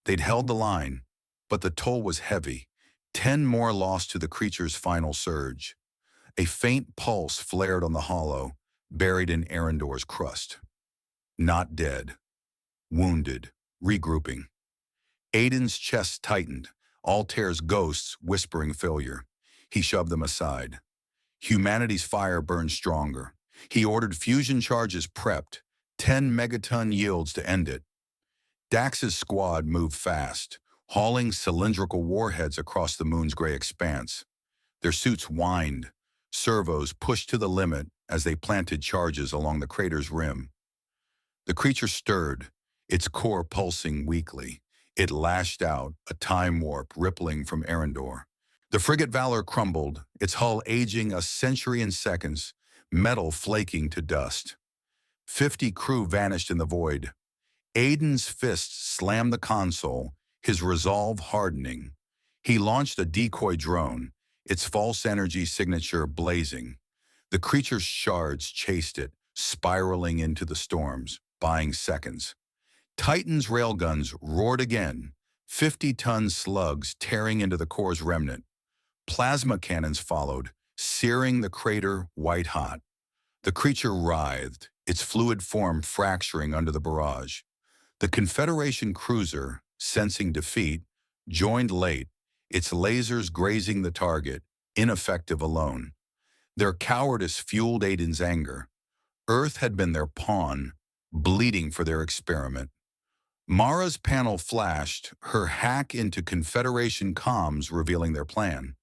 They'd held the line, but the toll was heavy, 10 more lost to the creature's final surge. A faint pulse flared on the hollow, buried in Eryndor's crust. Not dead. Wounded, regrouping. Aiden's chest tightened, Altair's ghosts whispering failure. He shoved them aside. Humanity's fire burned stronger. He ordered fusion charges prepped, 10 megaton yields to end it. Dax's squad moved fast, hauling cylindrical warheads across the moon's gray expanse. Their suits whined, servos pushed to the limit as they planted charges along the crater's rim. The creature stirred, its core pulsing weakly. It lashed out, a time warp rippling from Eryndor. The frigate Valor crumbled, its hull aging a century in seconds, metal flaking to dust. 50 crew vanished in the void. Aiden's fist slammed the console, his resolve hardening. He launched a decoy drone, its false energy signature blazing. The creature's shards chased it, spiraling into the storms, buying seconds. Titan's railguns roared again, 50-ton slugs tearing into the core's remnant. Plasma cannons followed, searing the crater white-hot. The creature writhed, its fluid form fracturing under the barrage. The Confederation cruiser, sensing defeat, joined late, its lasers grazing the target, ineffective alone. Their cowardice fueled Aiden's anger. Earth had been their pawn, bleeding for their experiment. Mara's panel flashed, her hack into Confederation comms revealing their plan.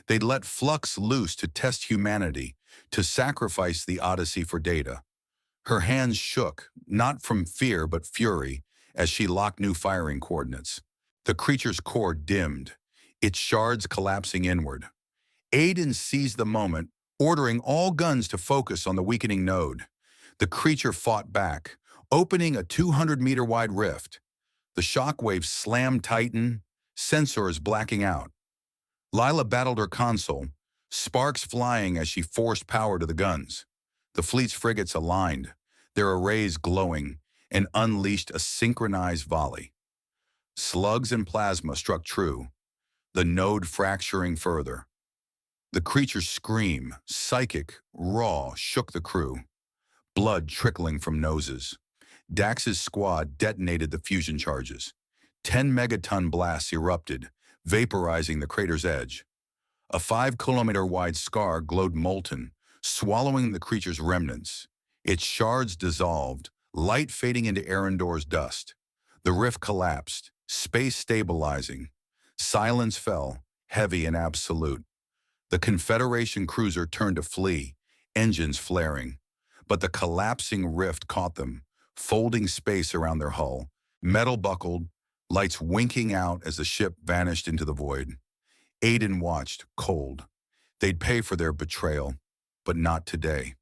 They'd let Flux loose to test humanity, to sacrifice the Odyssey for data. Her hands shook, not from fear but fury, as she locked new firing coordinates. The creature's core dimmed, its shards collapsing inward. Aiden seized the moment, ordering all guns to focus on the weakening node. The creature fought back, opening a 200-meter-wide rift. The shockwaves slammed Titan, sensors blacking out. Lila battled her console, sparks flying as she forced power to the guns. The fleet's frigates aligned, their arrays glowing, and unleashed a synchronized volley. Slugs and plasma struck true, the node fracturing further. The creature's scream, psychic, raw, shook the crew, blood trickling from noses. Dax's squad detonated the fusion charges. 10 megaton blasts erupted, vaporizing the crater's edge. A 5-kilometer-wide scar glowed molten, swallowing the creature's remnants. Its shards dissolved, light fading into Eryndor's dust. The rift collapsed, space stabilizing. Silence fell, heavy and absolute. The Confederation cruiser turned to flee, engines flaring. But the collapsing rift caught them, folding space around their hull. Metal buckled, lights winking out as the ship vanished into the void. Aiden watched, cold. They'd pay for their betrayal, but not today.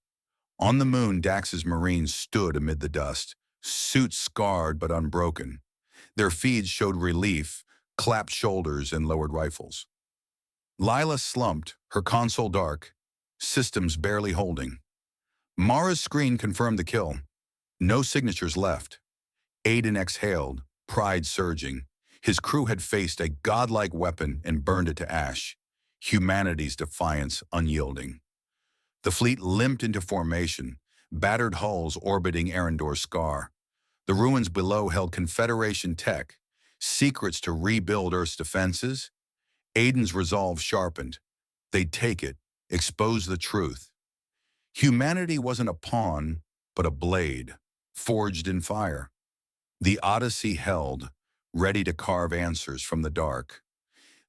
On the moon, Dax's Marines stood amid the dust, suits scarred but unbroken. Their feeds showed relief, clapped shoulders, and lowered rifles. Lila slumped, her console dark, systems barely holding. Mara's screen confirmed the kill. No signatures left. Aiden exhaled, pride surging. His crew had faced a godlike weapon and burned it to ash. Humanity's defiance unyielding. The fleet limped into formation, battered hulls orbiting Eryndor's scar. The ruins below held Confederation tech, secrets to rebuild Earth's defenses. Aiden's resolve sharpened. They'd take it, expose the truth. Humanity wasn't a pawn, but a blade, forged in fire. The Odyssey held, ready to carve answers from the dark.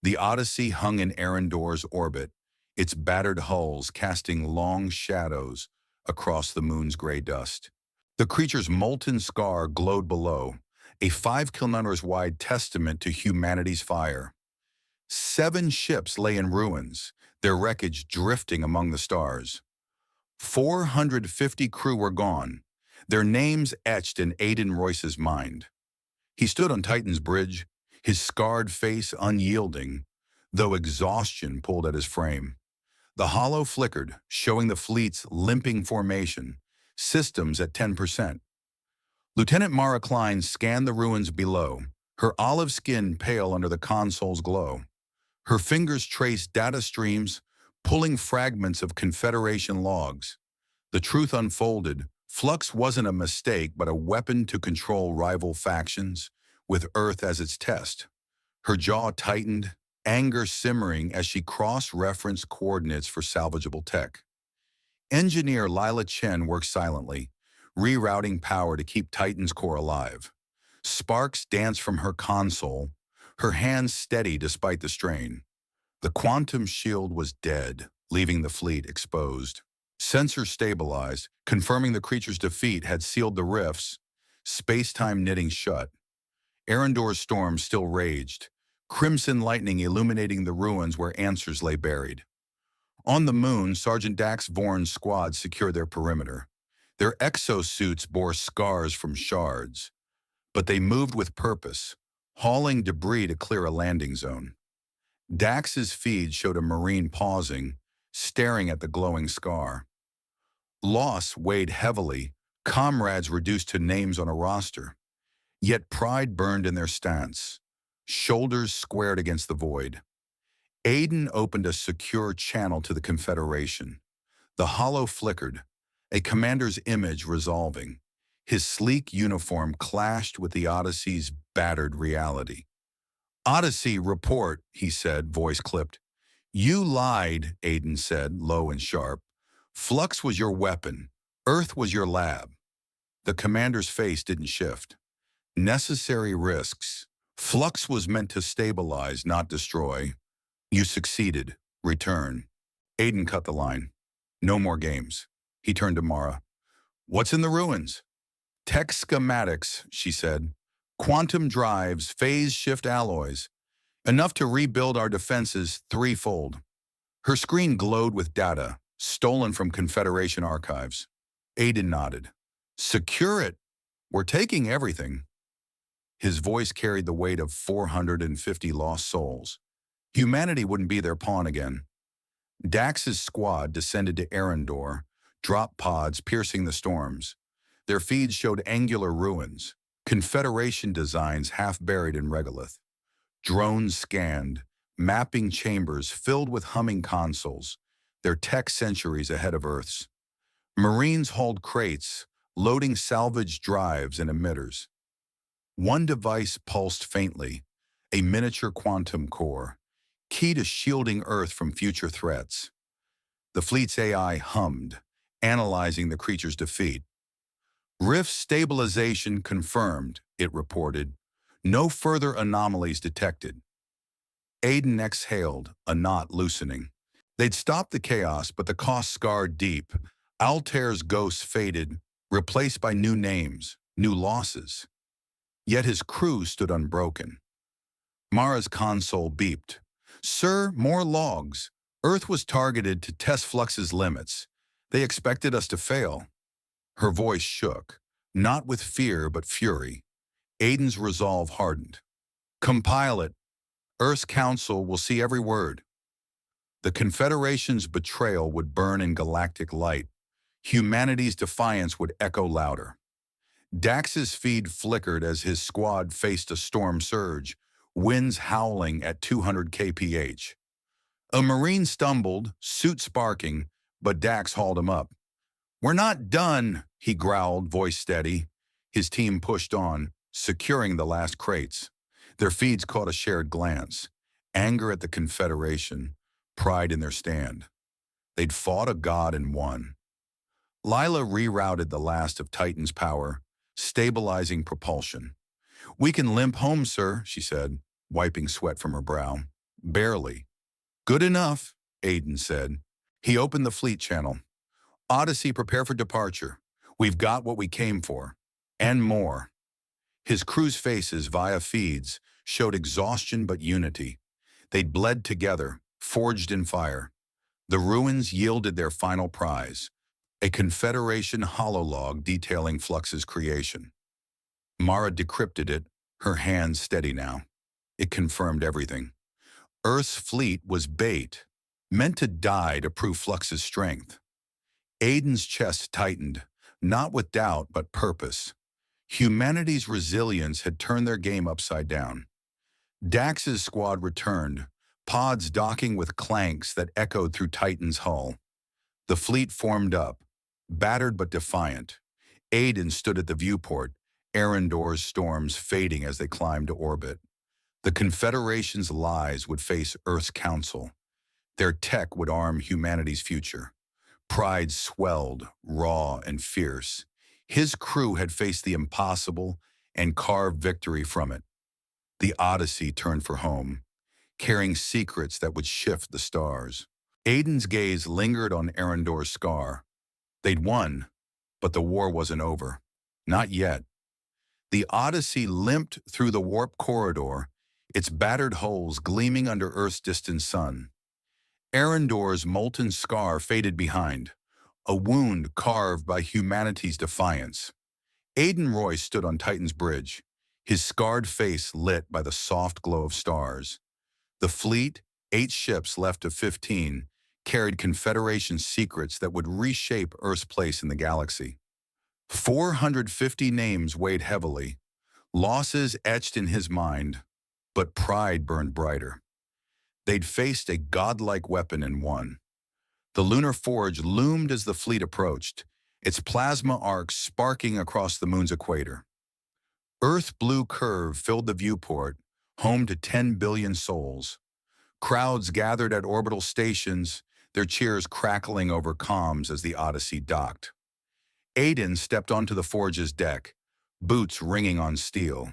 The Odyssey hung in Eryndor's orbit, its battered hulls casting long shadows across the moon's gray dust. The creature's molten scar glowed below, a 5 kilometers wide testament to humanity's fire. 7 ships lay in ruins, their wreckage drifting among the stars. 450 crew were gone, their names etched in Aiden Royce's mind. He stood on Titan's bridge, his scarred face unyielding, though exhaustion pulled at his frame. The hollow flickered, showing the fleet's limping formation, systems at 10%. Lieutenant Mara Klein scanned the ruins below, her olive skin pale under the console's glow. Her fingers traced data streams, pulling fragments of Confederation logs. The truth unfolded. Flux wasn't a mistake, but a weapon to control rival factions, with Earth as its test. Her jaw tightened, anger simmering as she cross-referenced coordinates for salvageable tech. Engineer Lila Chen worked silently, rerouting power to keep Titan's core alive. Sparks danced from her console, her hands steady despite the strain. The quantum shield was dead, leaving the fleet exposed. Sensors stabilized, confirming the creature's defeat had sealed the rifts, space-time knitting shut. Eryndor's storm still raged, crimson lightning illuminating the ruins where answers lay buried. On the moon, Sergeant Dax Vorn's squad secured their perimeter. Their exosuits bore scars from shards, but they moved with purpose, hauling debris to clear a landing zone. Dax's feed showed a Marine pausing, staring at the glowing scar. Loss weighed heavily, comrades reduced to names on a roster. Yet pride burned in their stance, shoulders squared against the void. Aiden opened a secure channel to the Confederation. The hollow flickered, a commander's image resolving. His sleek uniform clashed with the Odyssey's battered reality. "Odyssey, report," he said, voice clipped. "You lied," Aiden said, low and sharp. "Flux was your weapon. Earth was your lab." The commander's face didn't shift. "Necessary risks. Flux was meant to stabilize, not destroy. You succeeded. Return." Aiden cut the line. "No more games." He turned to Mara. "What's in the ruins?" "Tech schematics," she said. "Quantum drives, phase shift alloys. Enough to rebuild our defenses threefold." Her screen glowed with data, stolen from Confederation archives. Aiden nodded. "Secure it. We're taking everything." His voice carried the weight of 450 lost souls. Humanity wouldn't be their pawn again. Dax's squad descended to Eryndor, drop pods piercing the storms. Their feeds showed angular ruins, Confederation designs half buried in regolith. Drones scanned, mapping chambers filled with humming consoles, their tech centuries ahead of Earth's. Marines hauled crates, loading salvage drives and emitters. One device pulsed faintly, a miniature quantum core, key to shielding Earth from future threats. The fleet's AI hummed, analyzing the creature's defeat. Rift stabilization confirmed, it reported. No further anomalies detected. Aiden exhaled, a knot loosening. They'd stopped the chaos, but the cost scarred deep. Altair's ghosts faded, replaced by new names, new losses. Yet his crew stood unbroken. Mara's console beeped. "Sir, more logs. Earth was targeted to test Flux's limits. They expected us to fail." Her voice shook, not with fear but fury. Aiden's resolve hardened. "Compile it. Earth's council will see every word." The Confederation's betrayal would burn in galactic light. Humanity's defiance would echo louder. Dax's feed flickered as his squad faced a storm surge, winds howling at 200 kph. A Marine stumbled, suit sparking, but Dax hauled him up. "We're not done," he growled, voice steady. His team pushed on, securing the last crates. Their feeds caught a shared glance. Anger at the Confederation, pride in their stand. They'd fought a god and won. Lila rerouted the last of Titan's power, stabilizing propulsion. "We can limp home, sir," she said, wiping sweat from her brow. "Barely." "Good enough," Aiden said. He opened the fleet channel. "Odyssey, prepare for departure. We've got what we came for. And more." His crew's faces via feeds showed exhaustion but unity. They'd bled together, forged in fire. The ruins yielded their final prize, a Confederation hololog detailing Flux's creation. Mara decrypted it, her hands steady now. It confirmed everything. Earth's fleet was bait, meant to die to prove Flux's strength. Aiden's chest tightened, not with doubt but purpose. Humanity's resilience had turned their game upside down. Dax's squad returned, pods docking with clanks that echoed through Titan's hull. The fleet formed up, battered but defiant. Aiden stood at the viewport, Eryndor's storms fading as they climbed to orbit. The Confederation's lies would face Earth's council. Their tech would arm humanity's future. Pride swelled, raw and fierce. His crew had faced the impossible and carved victory from it. The Odyssey turned for home, carrying secrets that would shift the stars. Aiden's gaze lingered on Eryndor's scar. They'd won, but the war wasn't over. Not yet. The Odyssey limped through the warp corridor, its battered hulls gleaming under Earth's distant sun. Eryndor's molten scar faded behind, a wound carved by humanity's defiance. Aiden Royce stood on Titan's bridge, his scarred face lit by the soft glow of stars. The fleet, 8 ships left of 15, carried Confederation secrets that would reshape Earth's place in the galaxy. 450 names weighed heavily, losses etched in his mind, but pride burned brighter. They'd faced a godlike weapon and won. The lunar forge loomed as the fleet approached, its plasma arcs sparking across the moon's equator. Earth's blue curve filled the viewport, home to 10 billion souls. Crowds gathered at orbital stations, their cheers crackling over comms as the Odyssey docked. Aiden stepped onto the forge's deck, boots ringing on steel.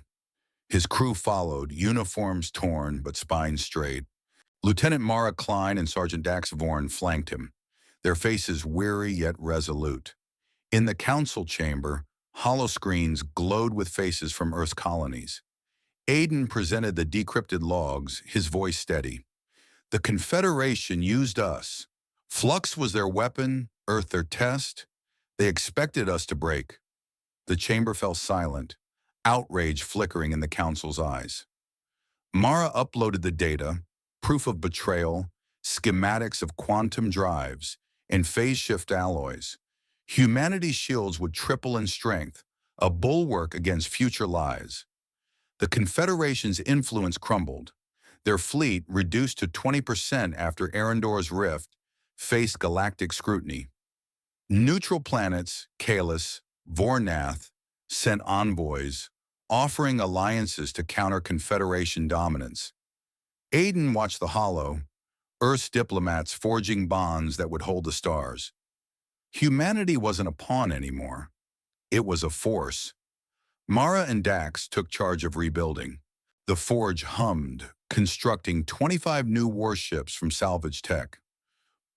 His crew followed, uniforms torn but spines straight. Lieutenant Mara Klein and Sergeant Dax Vorn flanked him, their faces weary yet resolute. In the council chamber, holoscreens glowed with faces from Earth's colonies. Aiden presented the decrypted logs, his voice steady. "The Confederation used us. Flux was their weapon, Earth their test. They expected us to break." The chamber fell silent, outrage flickering in the council's eyes. Mara uploaded the data, proof of betrayal, schematics of quantum drives, and phase shift alloys. Humanity's shields would triple in strength, a bulwark against future lies. The Confederation's influence crumbled. Their fleet, reduced to 20% after Eryndor's rift, faced galactic scrutiny. Neutral planets, Kalis, Vornath sent envoys, offering alliances to counter Confederation dominance. Aiden watched the hollow, Earth's diplomats forging bonds that would hold the stars. Humanity wasn't a pawn anymore. It was a force. Mara and Dax took charge of rebuilding. The forge hummed, constructing 25 new warships from salvage tech.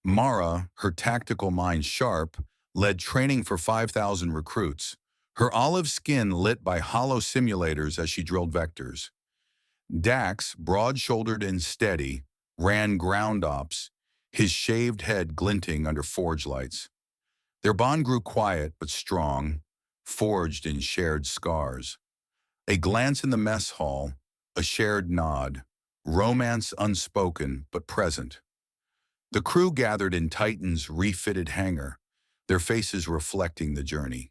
Mara, her tactical mind sharp, led training for 5,000 recruits, her olive skin lit by hollow simulators as she drilled vectors. Dax, broad-shouldered and steady, ran ground ops, his shaved head glinting under forge lights. Their bond grew quiet but strong, forged in shared scars. A glance in the mess hall, a shared nod, romance unspoken but present. The crew gathered in Titan's refitted hangar, their faces reflecting the journey.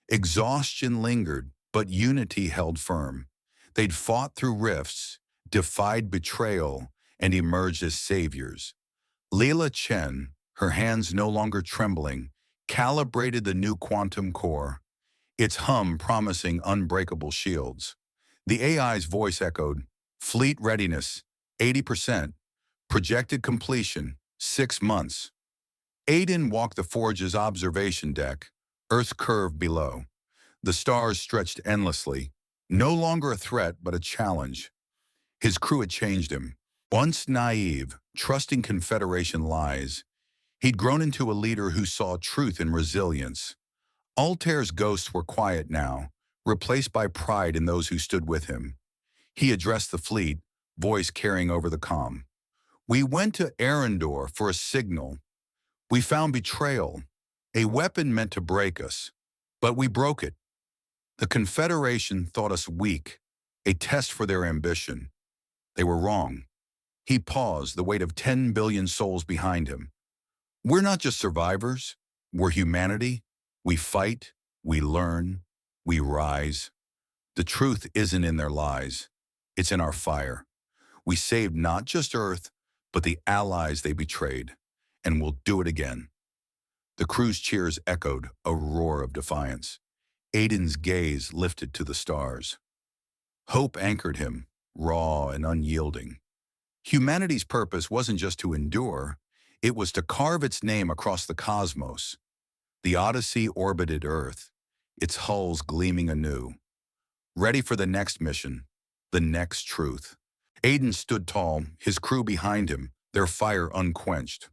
Exhaustion lingered, but unity held firm. They'd fought through rifts, defied betrayal, and emerged as saviors. Leela Chen, her hands no longer trembling, calibrated the new quantum core, its hum promising unbreakable shields. The AI's voice echoed, "Fleet readiness, 80%. Projected completion, 6 months." Aiden walked the forge's observation deck, Earth curved below. The stars stretched endlessly, no longer a threat but a challenge. His crew had changed him. Once naive, trusting Confederation lies, he'd grown into a leader who saw truth and resilience. Altair's ghosts were quiet now, replaced by pride in those who stood with him. He addressed the fleet, voice carrying over the comm. "We went to Eryndor for a signal. We found betrayal, a weapon meant to break us, but we broke it. The Confederation thought us weak, a test for their ambition. They were wrong." He paused, the weight of 10 billion souls behind him. "We're not just survivors, we're humanity. We fight, we learn, we rise. The truth isn't in their lies, it's in our fire. We saved not just Earth, but the allies they betrayed, and we'll do it again." The crew's cheers echoed, a roar of defiance. Aiden's gaze lifted to the stars. Hope anchored him, raw and unyielding. Humanity's purpose wasn't just to endure, it was to carve its name across the cosmos. The Odyssey orbited Earth, its hulls gleaming anew. Ready for the next mission, the next truth. Aiden stood tall, his crew behind him, their fire unquenched.